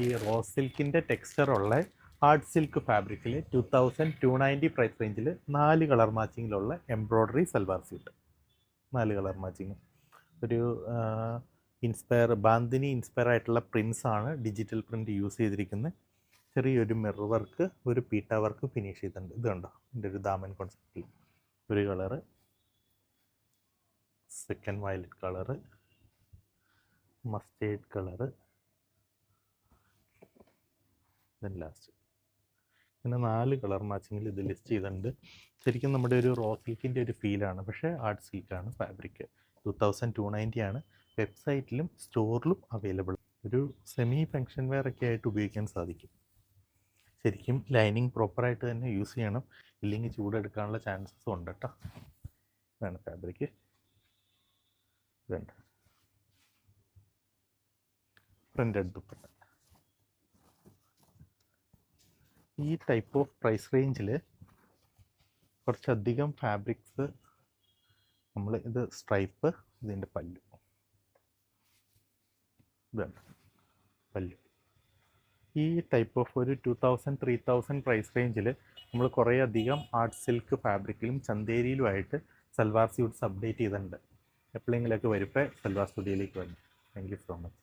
ഈ റോസ് സിൽക്കിൻ്റെ ടെക്സ്ചറുള്ള ഹാർഡ് സിൽക്ക് ഫാബ്രിക്കിൽ 2290 പ്രൈസ് റേഞ്ചിൽ 4 കളർ മാച്ചിങ്ങിലുള്ള embroidery salwar suit. 4 colour matching. ഒരു ബാന്തിനി ഇൻസ്പയർ ആയിട്ടുള്ള പ്രിൻസ് ആണ് ഡിജിറ്റൽ പ്രിൻ്റ് യൂസ് ചെയ്തിരിക്കുന്നത്. ചെറിയൊരു മിറർ വർക്ക്, ഒരു പീട്ട വർക്ക് ഫിനിഷ് ചെയ്തിട്ടുണ്ട്. ഇത് കണ്ടോ, ഇതിൻ്റെ ഒരു ദാമൻ കോൺസെപ്റ്റിൽ ഒരു colour, second violet colour, mustard colour, then last. പിന്നെ 4 കളർ മാച്ചിങ്ങിൽ ഇത് ലിസ്റ്റ് ചെയ്തിട്ടുണ്ട്. ശരിക്കും നമ്മുടെ ഒരു റോ സിൽക്കിൻ്റെ ഒരു ഫീലാണ്, പക്ഷേ ആർട്ട് സിൽക്കാണ് ഫാബ്രിക്. 2290 ആണ്. വെബ്സൈറ്റിലും സ്റ്റോറിലും അവൈലബിൾ. ഒരു സെമി ഫങ്ഷൻ വെയർ ഒക്കെ ആയിട്ട് ഉപയോഗിക്കാൻ സാധിക്കും. ശരിക്കും ലൈനിങ് പ്രോപ്പറായിട്ട് തന്നെ യൂസ് ചെയ്യണം, ഇല്ലെങ്കിൽ ചൂടെടുക്കാനുള്ള ചാൻസസ് ഉണ്ട് കേട്ടോ. ഇതാണ് ഫാബ്രിക്. ഇതുണ്ട് പ്രിൻ്റഡ് ദുപ്പട്ട. ഈ ടൈപ്പ് ഓഫ് പ്രൈസ് റേഞ്ചിൽ കുറച്ചധികം ഫാബ്രിക്സ് നമ്മൾ ഇത് സ്ട്രൈപ്പ്, ഇതിൻ്റെ പല്ലു, ഇതാണ് പല്ലു. ഈ ടൈപ്പ് ഓഫ് ഒരു 2000-3000 പ്രൈസ് റേഞ്ചിൽ നമ്മൾ കുറേ അധികം ആർട്ട് സിൽക്ക് ഫാബ്രിക്കിലും ചന്തേരിയിലുമായിട്ട് സൽവാർ സ്യൂട്ട്സ് അപ്ഡേറ്റ് ചെയ്തിട്ടുണ്ട്. എപ്പോഴെങ്കിലൊക്കെ വരുമ്പോൾ സൽവാർ സ്റ്റുഡിയോയിലേക്ക് വന്നു. Thank you so much.